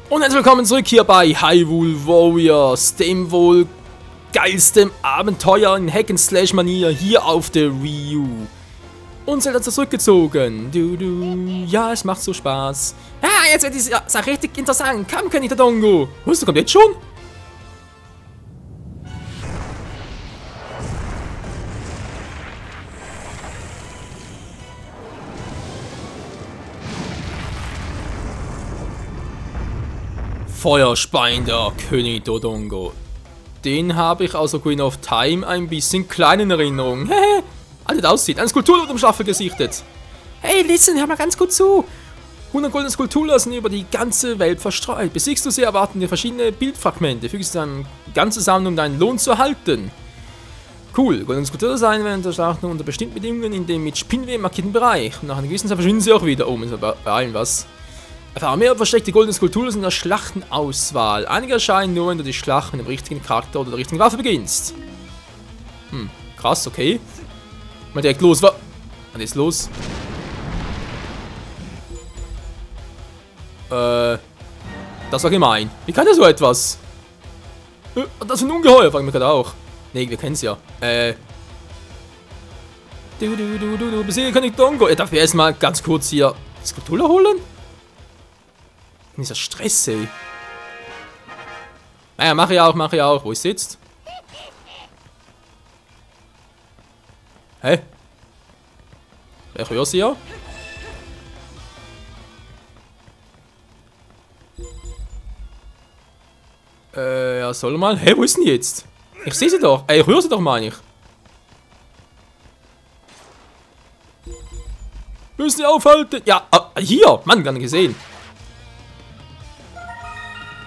Und herzlich willkommen zurück hier bei Hyrule Warriors, dem wohl geilsten Abenteuer in Hack-and-Slash-Manier hier auf der Wii U. Und Zelda hat zurückgezogen. Ja, es macht so Spaß. Ja, jetzt wird die Sache richtig interessant. Komm, König Dodongo. Was, du kommst jetzt schon? Feuerspeiender König Dodongo. Den habe ich aus Ocarina of Time ein bisschen klein in Erinnerung. Hehe, wie das aussieht. Eine Skulptur unter dem Schafel gesichtet. Hey, listen, hör mal ganz gut zu. 100 goldene Skulpturen sind über die ganze Welt verstreut. Besiegst du sie, erwarten dir verschiedene Bildfragmente. Fügst du dann ganz zusammen, um deinen Lohn zu erhalten. Cool, goldene Skulpturen sein während der Schlacht nur unter bestimmten Bedingungen in dem mit Spinnweben markierten Bereich. Und nach einer gewissen Zeit verschwinden sie auch wieder. Oh, ist bei allen was. Erfahre mehr versteckte goldene Skulpturen in der Schlachtenauswahl. Einige erscheinen nur, wenn du die Schlacht mit dem richtigen Charakter oder der richtigen Waffe beginnst. Krass, okay. Mal direkt los, was ist los? Das war gemein. Wie kann der so etwas? Das ist ein Ungeheuer, fragen wir gerade auch. Ne, wir kennen es ja. Du besiege König Dodongo. Darf ich erstmal ganz kurz hier die Skulptur holen? Dieser Stress, ey. Naja, mach ich auch. Wo ist jetzt? Hä? Ich höre sie ja. Ja, soll mal. Hä, wo ist denn die jetzt? Ich sehe sie doch. Ich höre sie doch, meine ich. Müssen sie aufhalten? Ja, hier. Mann, gar nicht gesehen.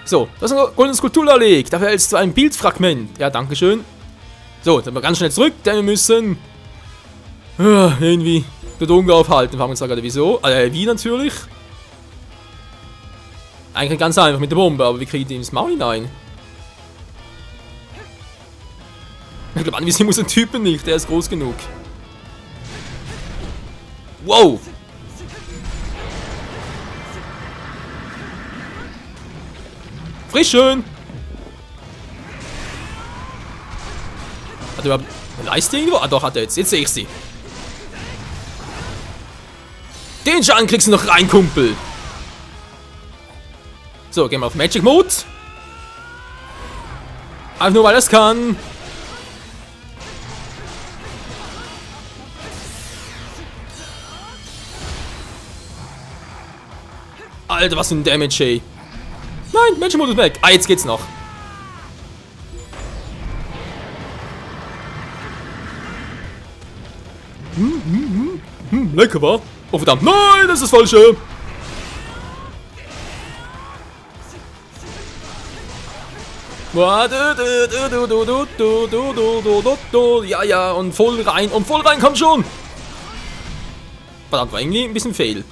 So, das ist eine goldene Skulptur erlegt. Dafür hältst du ein Bildfragment. Ja, dankeschön. So, jetzt sind wir ganz schnell zurück, denn wir müssen irgendwie Dodongo aufhalten. Fragen wir uns gerade wieso. Wie natürlich. Eigentlich ganz einfach mit der Bombe, aber wir kriegen die ins Maul hinein. Ich glaube, anvisieren muss ein Typen nicht, der ist groß genug. Wow! Frisch schön! Hat er überhaupt eine Leiste irgendwo? Ah doch, hat er jetzt. Jetzt sehe ich sie. Den Schaden kriegst du noch rein, Kumpel! So, gehen wir auf Magic Mode. Einfach nur, weil er es kann. Alter, was für ein Damage, ey. Nein, Magic Mode ist weg. Ah, jetzt geht's noch. Lecker, wa? Oh, verdammt. Nein, das ist das Falsche. Ja, und voll rein, komm schon. Verdammt, war irgendwie ein bisschen fail.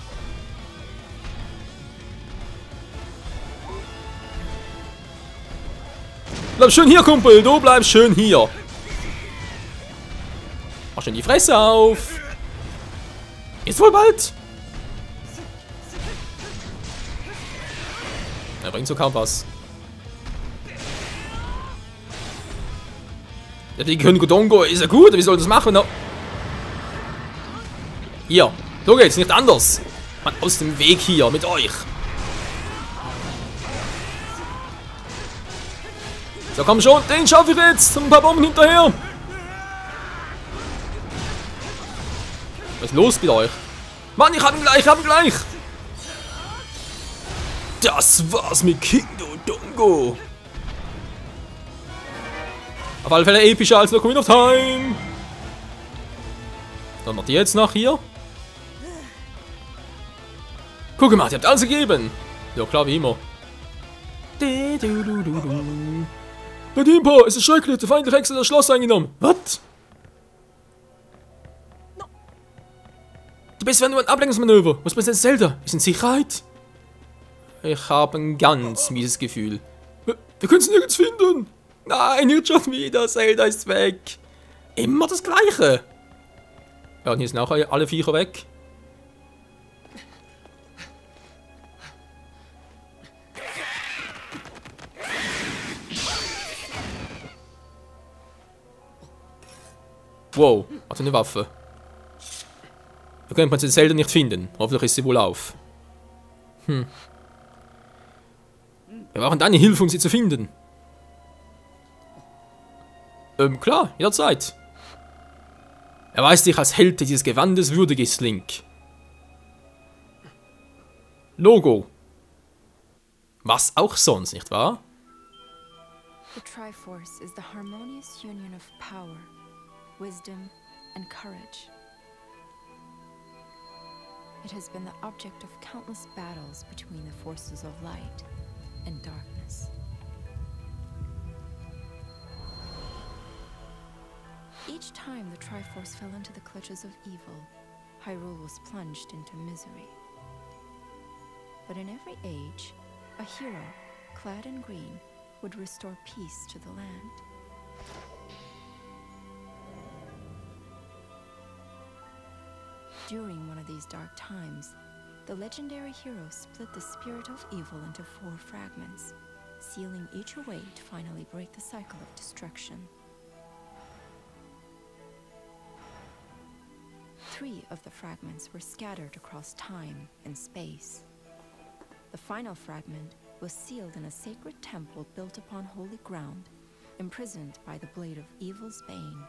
Bleib schön hier, Kumpel, du bleibst schön hier. Mach schön die Fresse auf. Ist wohl bald. Er bringt so kaum was. Ja, die König Dodongo ist ja gut, wie soll das machen? No. Hier, so geht's, nicht anders. Mann, aus dem Weg hier mit euch. So, komm schon, den schaffe ich jetzt. Ein paar Bomben hinterher. Was ist los mit euch? Mann, ich hab ihn gleich. Das war's mit King Dodongo. Auf alle Fälle epischer als Ocarina of Time. Dann noch die jetzt nach hier. Guck mal, ihr habt alles gegeben. Ja, klar, wie immer. Der Impo, es ist schrecklich, der feindliche Hexe hat das Schloss eingenommen. Was? Du bist nur ein Ablenkungsmanöver. Was Prinzessin Zelda? Ist in Sicherheit? Ich habe ein ganz mieses Gefühl. Wir können sie nirgends finden. Nein, nicht schon wieder. Zelda ist weg. Immer das Gleiche. Ja, und hier sind auch alle Viecher weg. Wow, hat eine Waffe. Da könnte man sie selten nicht finden. Hoffentlich ist sie wohl auf. Wir brauchen deine Hilfe, um sie zu finden. Klar, jederzeit. Erweist dich als Held dieses Gewandes würdig ist, Link. Logo. Was auch sonst, nicht wahr? The Triforce is the harmonious union of power, wisdom, and courage. It has been the object of countless battles between the forces of light and darkness. Each time the Triforce fell into the clutches of evil, Hyrule was plunged into misery. But in every age, a hero, clad in green, would restore peace to the land. During one of these dark times, the legendary hero split the spirit of evil into 4 fragments, sealing each away to finally break the cycle of destruction. 3 of the fragments were scattered across time and space. The final fragment was sealed in a sacred temple built upon holy ground, imprisoned by the blade of evil's bane.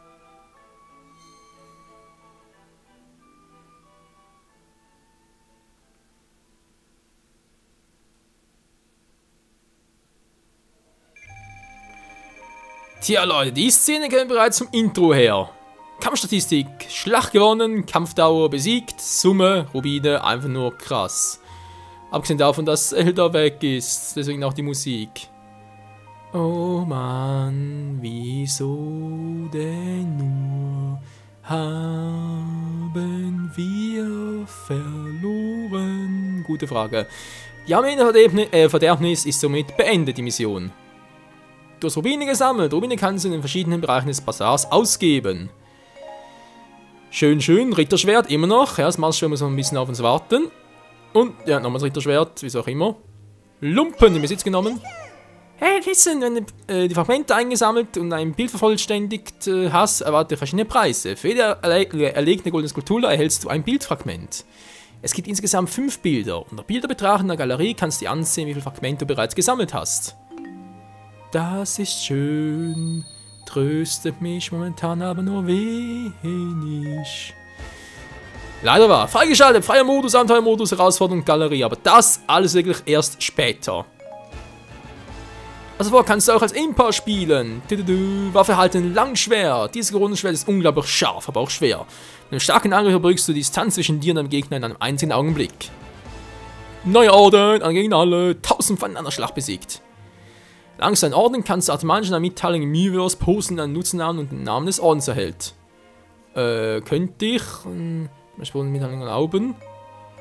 Tja Leute, die Szene kennen wir bereits vom Intro her. Kampfstatistik, Schlacht gewonnen, Kampfdauer besiegt, Summe, Rubine, einfach nur krass. Abgesehen davon, dass Zelda weg ist, deswegen auch die Musik. Oh Mann, wieso denn nur haben wir verloren? Gute Frage. Die Armeenverderbnis ist somit beendet, die Mission. Du hast Rubine gesammelt. Rubine kannst du in den verschiedenen Bereichen des Bazars ausgeben. Schön, schön. Ritterschwert immer noch. Ja, das Maßschwert muss noch ein bisschen auf uns warten. Und, ja, nochmal das Ritterschwert, wie auch immer. Lumpen in Besitz genommen. Hey, listen, wenn du die Fragmente eingesammelt und ein Bild vervollständigt hast, erwarte verschiedene Preise. Für jede erlegte goldene Skulptur erhältst du ein Bildfragment. Es gibt insgesamt 5 Bilder. Unter Bilderbetracht in der Galerie kannst du dir ansehen, wie viele Fragmente du bereits gesammelt hast. Das ist schön, tröstet mich momentan aber nur wenig. Leider war freigeschaltet, freier Modus, Abenteuermodus, Herausforderung, Galerie, aber das alles wirklich erst später. Also vorher kannst du auch als Impa spielen. Waffe halten, Langschwert. Dieses Rundenschwert ist unglaublich scharf, aber auch schwer. Mit einem starken Angriff überbrückst du die Distanz zwischen dir und deinem Gegner in einem einzigen Augenblick. Neue Orden, gegen alle, 1000 Feinden an der Schlacht besiegt. Langst ein Orden kannst du automatisch eine Mitteilung im Miiverse posten, einen Nutzernamen und den Namen des Ordens erhält. Könnte ich Mitteilung erlauben?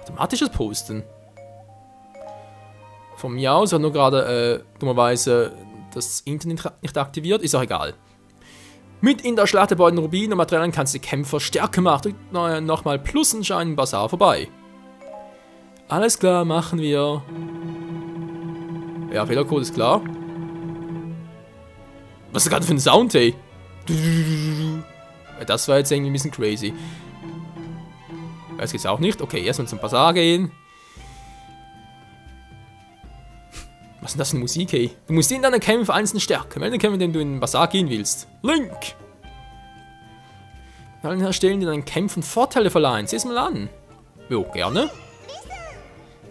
Automatisches Posten. Von mir aus hat nur gerade dummerweise das Internet nicht aktiviert, ist auch egal. Mit in der Schlacht der beiden Rubine und Materialien kannst du die Kämpfer stärker machen. Nochmal plus einen Schein im Bazar vorbei. Alles klar, machen wir. Ja, Fehlercode ist klar. Was ist das gerade für ein Sound, ey? Das war jetzt irgendwie ein bisschen crazy. Jetzt geht's auch nicht. Okay, erstmal zum Bazar gehen. Was ist denn das für eine Musik, ey? Du musst in deiner Kämpfe einzeln stärken. Wähle den Kämpfer, in dem du in den Bazar gehen willst. Link! Allen herstellen, die deinen Kämpfen Vorteile verleihen. Sieh es mal an. Jo, gerne.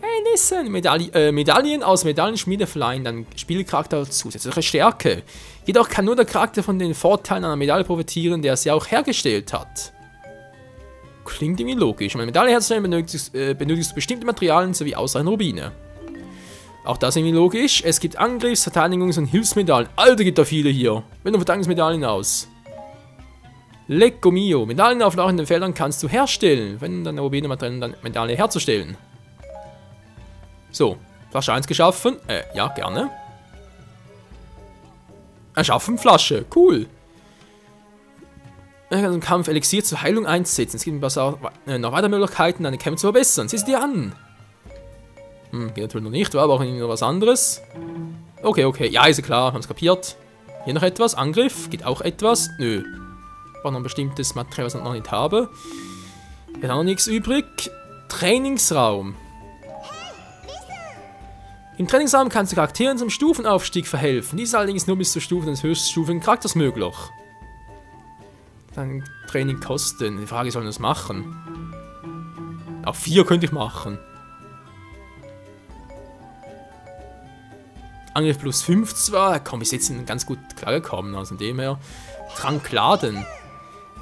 Hey, listen! Medaillen aus Medaillenschmiede verleihen deinem Spielcharakter zusätzliche Stärke. Jedoch kann nur der Charakter von den Vorteilen einer Medaille profitieren, der sie auch hergestellt hat. Klingt irgendwie logisch. Um eine Medaille herzustellen, benötigst du bestimmte Materialien sowie ausreichend Rubine. Auch das ist irgendwie logisch. Es gibt Angriffs-, Verteidigungs- und Hilfsmedaillen. Alter, gibt da viele hier. Wenn du Verteidigungsmedaillen aus. Lecco mio. Medaillen auf laufenden Feldern kannst du herstellen, wenn deine Rubine-Materialien dann Medaille herzustellen. So, Flasche 1 geschaffen. Ja, gerne. Erschaffen Flasche. Cool. Ich kann im Kampf Elixier zur Heilung einsetzen. Es gibt noch weitere Möglichkeiten, deine Kämpfe zu verbessern. Sieh sie dir an. Geht natürlich noch nicht, war aber auch noch was anderes. Okay, okay. Ja, ist ja klar, haben es kapiert. Hier noch etwas. Angriff. Geht auch etwas. Nö. War noch ein bestimmtes Material, was ich noch nicht habe. Ich habe noch nichts übrig. Trainingsraum. Im Trainingsraum kannst du Charakteren zum Stufenaufstieg verhelfen. Dies ist allerdings nur bis zur Stufe des höchststufigen Charakters möglich. Dann Training kosten. Die Frage ist, soll ich das machen? Auch 4 könnte ich machen. Angriff plus 5 zwar. Komm, bis jetzt sind ganz gut klargekommen. Also von dem her. Trank laden.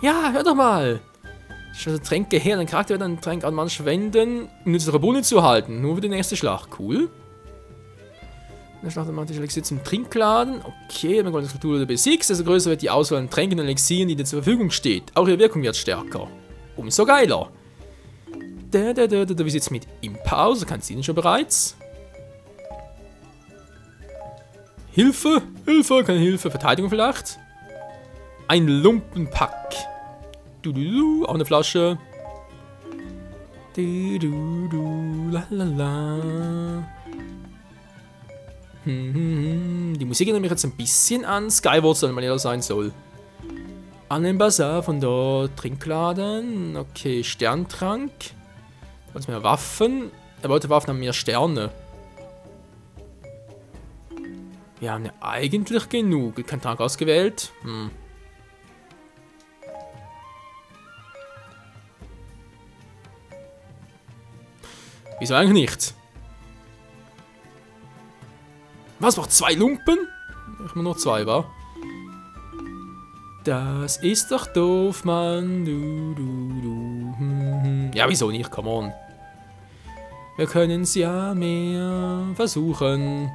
Ja, hör doch mal. Also Tränke her. Dein Charakter wird einen Trank an Mann verwenden, um nützliche Boni zu halten. Nur für die nächste Schlacht. Cool. Der Schlacht macht Elixier zum Trinkladen. Okay, wenn du das Kultur besiegst, desto größer wird die Auswahl an Tränken und Elixieren, die dir zur Verfügung steht. Auch ihre Wirkung wird stärker. Umso geiler. Wie sieht es mit Impa aus? Kannst du ihn schon bereits? Hilfe! Hilfe! Keine Hilfe! Verteidigung vielleicht? Ein Lumpenpack. Auch eine Flasche. Lalala. Die Musik erinnert mich jetzt ein bisschen an Skyward, wenn man eher sein soll. An den Bazar von dort. Trinkladen. Okay, Sterntrank. Was mehr Waffen. Waffen haben mehr Sterne. Wir haben ja eigentlich genug. Kein Trank ausgewählt. Wieso eigentlich nicht? Was, noch 2 Lumpen? Ich nur noch 2, wa? Das ist doch doof, Mann. Ja, wieso nicht? Come on. Wir können es ja mehr versuchen.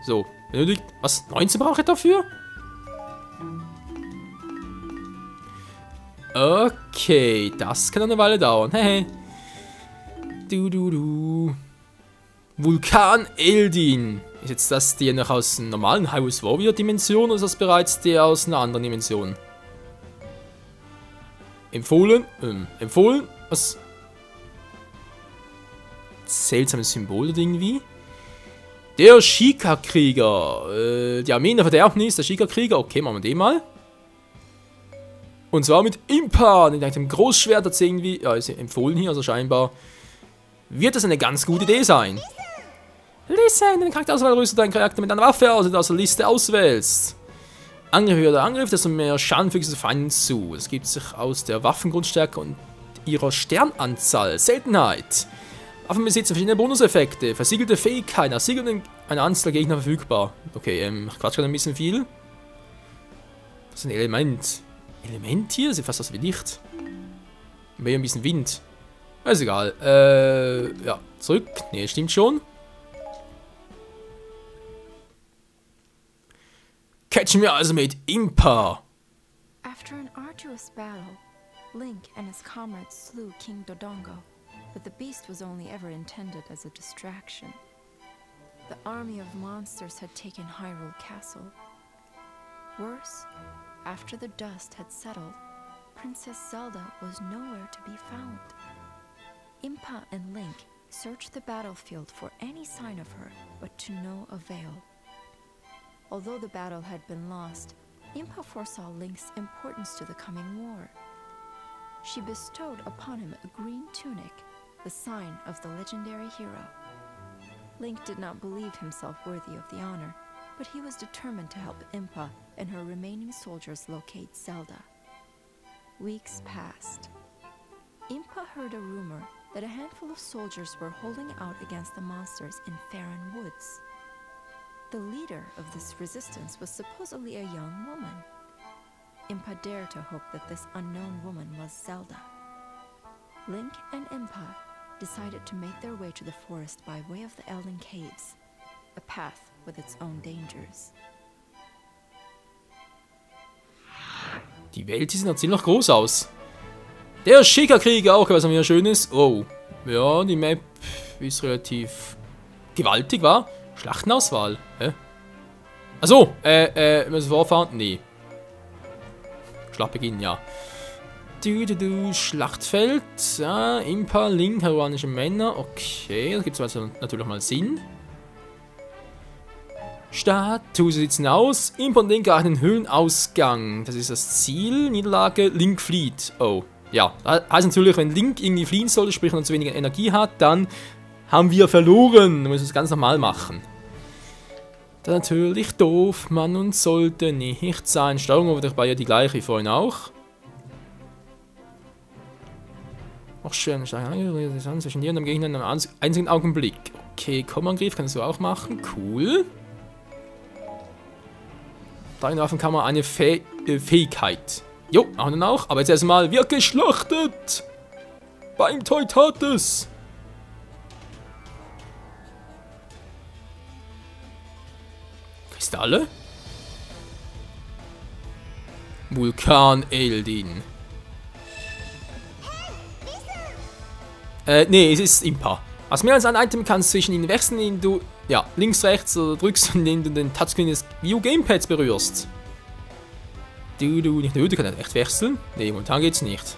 So, benötigt. Was? 19 brauche ich dafür? Okay, das kann eine Weile dauern. Hehe. Vulkan Eldin. Ist jetzt das der noch aus einer normalen Hyrule Warrior Dimension oder ist das bereits der aus einer anderen Dimension? Empfohlen? Empfohlen? Was? Seltsames Symbol oder irgendwie? Der Sheikah-Krieger. Die Armee der Verderbnis, der Sheikah-Krieger. Okay, machen wir den mal. Und zwar mit Impa. Mit einem Großschwert hat es irgendwie. Ja, ist empfohlen hier, also scheinbar. Wird das eine ganz gute Idee sein? Listen, deine Charakterauswahl rüstet deinen Charakter mit einer Waffe aus, die du aus der Liste auswählst. Angriff höher der Angriff, desto mehr Schaden fügst du Feinden zu. Es gibt sich aus der Waffengrundstärke und ihrer Sternanzahl. Seltenheit. Waffen besitzen verschiedene Bonuseffekte. Versiegelte Fähigkeiten. Versiegelte eine Anzahl Gegner verfügbar. Okay, ich quatsch gerade ein bisschen viel. Das ist ein Element. Element hier? Das sieht fast aus wie Licht. Mehr ein bisschen Wind. Ist egal. Ja, zurück. Ne, stimmt schon. Catchen wir also mit Impa. After an arduous battle, Link and his comrades slew King Dodongo, but the beast was only ever intended as a distraction. The army of monsters had taken Hyrule Castle. Worse, after the dust had settled, Princess Zelda was nowhere to be found. Impa and Link searched the battlefield for any sign of her, but to no avail. Although the battle had been lost, Impa foresaw Link's importance to the coming war. She bestowed upon him a green tunic, the sign of the legendary hero. Link did not believe himself worthy of the honor, but he was determined to help Impa and her remaining soldiers locate Zelda. Weeks passed. Impa heard a rumor that a handful of soldiers were holding out against the monsters in Faron Woods. The leader of this resistance was supposedly a young woman. Impa dared to hope that this unknown woman was Zelda. Link and Impa decided to make their way to the forest by way of the Elden Caves, a path with its own dangers. Die Welt sieht noch ziemlich groß aus. Der Sheikah-Krieger auch, was mir schön ist. Oh, ja, die Map ist relativ gewaltig, war. Schlachtenauswahl, hä? Achso, müssen wir vorfahren? Nee. Schlacht beginnen, ja. Schlachtfeld, ja, Impa, Link, heroische Männer, okay, da gibt es also natürlich mal Sinn. Statue sitzen aus. Import Link erreicht den Höhlenausgang. Das ist das Ziel. Niederlage, Link flieht. Oh, ja. Das heißt natürlich, wenn Link irgendwie fliehen sollte, sprich noch zu wenig Energie hat, dann haben wir verloren. Wir müssen es ganz normal machen. Das ist natürlich doof. Man und sollte nicht sein. Steuerung war ja die gleiche wie vorhin auch. Auch schön. Zwischen dir und dem Gegner in einem einzigen Augenblick. Okay, Kommangriff kannst du auch machen. Cool. Waffen kann man eine Fähigkeit. Jo, machen wir auch. Aber jetzt erstmal wird geschlachtet. Beim Teutates. Kristalle? Vulkan Eldin. Nee, es ist Impa. Was mehr als ein Item kannst zwischen ihnen wechseln, indem du ja, links, rechts oder drückst, indem du den Touchscreen des View Gamepads berührst. Du kannst echt wechseln? Nee, momentan geht's nicht.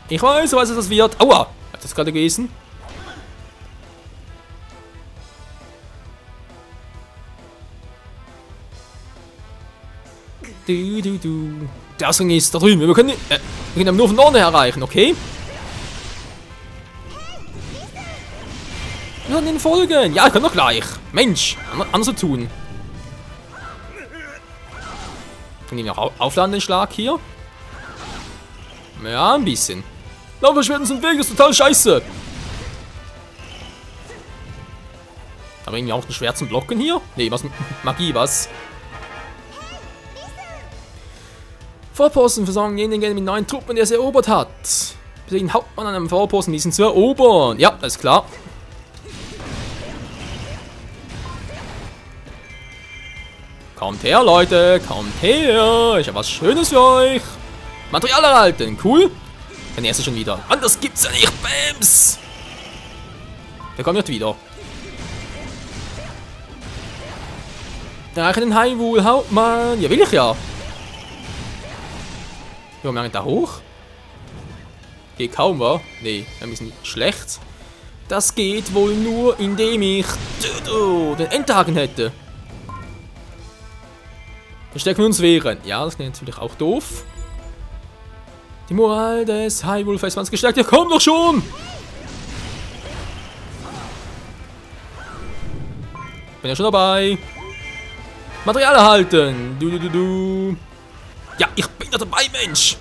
Ich weiß, was das wird. Aua! Hat das gerade gelesen? Der Ausgang ist da drüben. Wir können ihn nur von vorne erreichen, okay? Wir sollen ihn folgen. Ja, ich kann doch gleich. Mensch, anders zu tun. Können ihn auch aufladen, den Schlag hier? Ja, ein bisschen. Laufverschwerden zum Weg, das ist total scheiße. Aber irgendwie auch ein Schwert zum Blocken hier? Nee, was? Magie, was? Vorposten versorgen denjenigen mit neuen Truppen, der sie erobert hat. Besiegen Hauptmann an einem Vorposten, diesen zu erobern. Ja, das ist klar. Kommt her, Leute, kommt her. Ich habe was Schönes für euch. Material erhalten, cool. Der nächste schon wieder. Anders gibt's ja nicht. Bams. Der kommt nicht wieder. Erreiche den Hyrule Hauptmann. Ja, will ich ja. Wie wir da hoch? Geht kaum, wa? Nee, ein bisschen schlecht. Das geht wohl nur, indem ich den Endhaken hätte. Verstecken wir uns wehren. Ja, das ist natürlich auch doof. Die Moral des Hyrule Festmanns gestärkt. Ja, komm doch schon! Bin ja schon dabei. Material erhalten. Ja, ich bin da dabei, Mensch.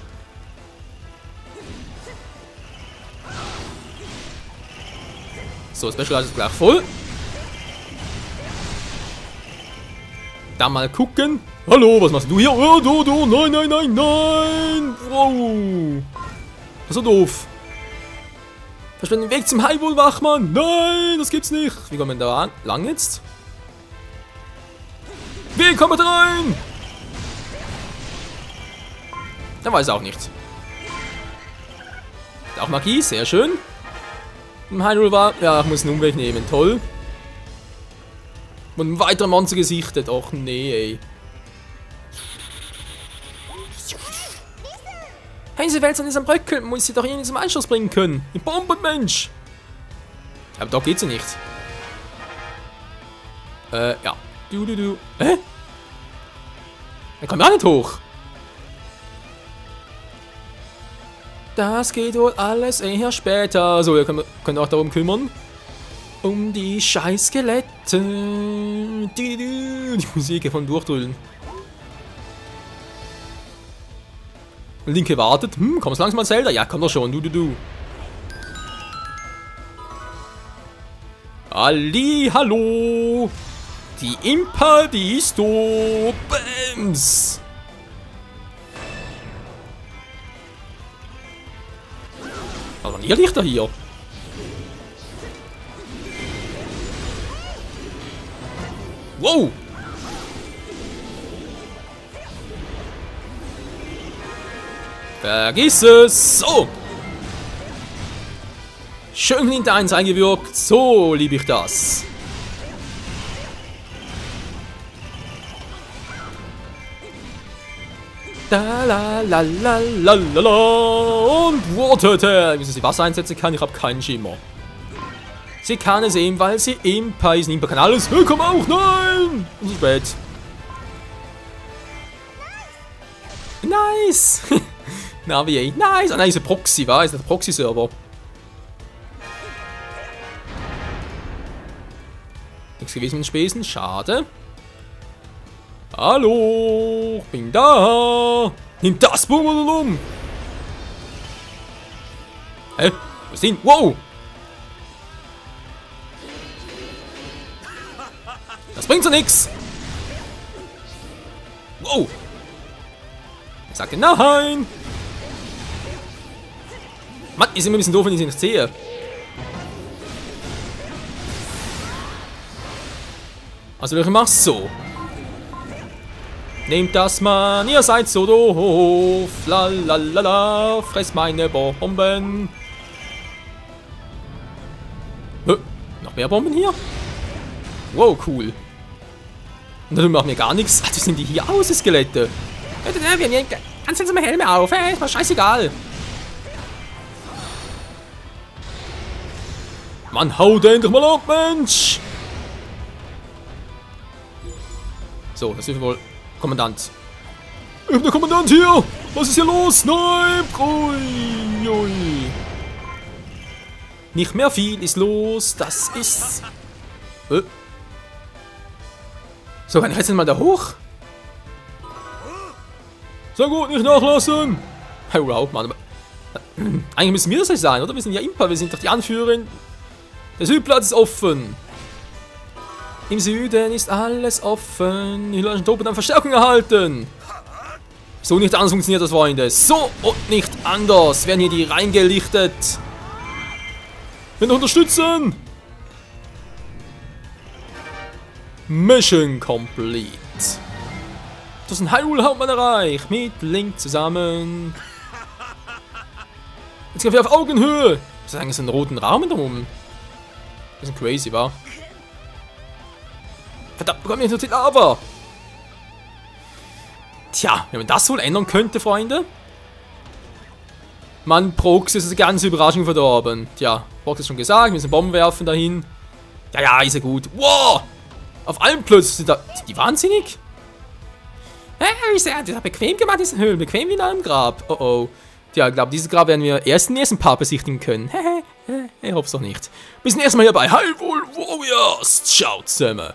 So, Special ist gleich voll. Da mal gucken. Hallo, was machst du hier? Oh, du, nein, nein, nein, nein. Wow. Das ist so doof. Verschwende den Weg zum Hyrule, Wachmann. Nein, das gibt's nicht. Wie kommen wir da lang jetzt? Wie kommen wir da rein? Da weiß er auch nicht. Auch Magie, sehr schön. Im Hyrule war. Ja, ich muss einen Umweg nehmen, toll. Und ein weiterer Monster gesichtet. Och nee, ey. Hey, diese Welt ist am Bröckeln. Muss sie doch irgendwie zum Einschuss bringen können. Die Bombenmensch. Aber doch geht sie nicht. Ja. Hä? Er kommt ja nicht hoch. Das geht wohl alles eher später. So, ihr könnt auch darum kümmern. Um die scheiß Skelette. Die Musik von Durchdrüllen. Linke wartet. Kommst langsam mal, Zelda? Ja, komm doch schon. Du. Ali, hallo. Die Impa, die ist do. Bams. Was waren ihr Lichter hier? Wow! Vergiss es! So! Schön hinter eins eingewirkt. So liebe ich das. Da la la la la la la und Water. Wie ich Wasser einsetzen kann, ich habe keinen Schimmer. Sie kann es eben, weil sie Impa ist. Impa kann alles. Hey, komm auch. Nein! Und so spät. Nice! Navi, ey. Nice! Ah nein, ist ein Proxy, war? Ist das ein Proxy-Server? Nichts gewesen mit den Spesen. Schade. Hallo! Ich bin da! Nimm das Bummelum! Hä? Wo ist hin? Wow! Das bringt so nix! Wow! Ich sagte nein! Mann, ist immer ein bisschen doof, wenn ich sie nicht sehe. Also ich mach's so. Nehmt das, Mann, ihr seid so doof. Lalalala, fress meine Bomben. Noch mehr Bomben hier? Wow, cool. Und dann machen wir gar nichts. Ach, sind die hier aus, die Skelette? Wir haben hier ganz seltsame Helme auf. Ist mal scheißegal. Mann, hau den endlich mal ab, Mensch! So, das ist wohl Kommandant. Ich bin der Kommandant hier! Was ist hier los? Nein! Ui, ui. Nicht mehr viel ist los. Das ist... So, kann ich jetzt mal da hoch? Sehr gut, nicht nachlassen! Hey, wow, Mann. Eigentlich müssen wir das sein, oder? Wir sind ja Impa, wir sind doch die Anführerin. Der Südplatz ist offen. Im Süden ist alles offen. Die Leute oben haben Verstärkung erhalten. So nicht anders funktioniert das, Freunde. So und nicht anders werden hier die reingelichtet. Wir unterstützen. Mission complete. Das ist ein Hyrule-Hauptmann erreicht. Mit Link zusammen. Jetzt gehen wir auf Augenhöhe. Das ist eigentlich so ein roten Rahmen drum. Das ist crazy, wa? Verdammt, bekommen wir nicht nur die Lava. Tja, wenn man das wohl ändern könnte, Freunde. Mann, Prox ist eine ganze Überraschung verdorben. Tja, Prox ist schon gesagt, wir müssen Bomben werfen dahin. Ja, ja, ist ja gut. Wow! Auf allen plötzlich sind die wahnsinnig? Das hat bequem gemacht, diese Höhlen. Bequem wie in einem Grab. Oh oh. Tja, ich glaube, dieses Grab werden wir erst im nächsten Part besichtigen können. Ich hoffe es doch nicht. Wir sind erstmal hier bei Hyrule Warriors. Ciao zusammen.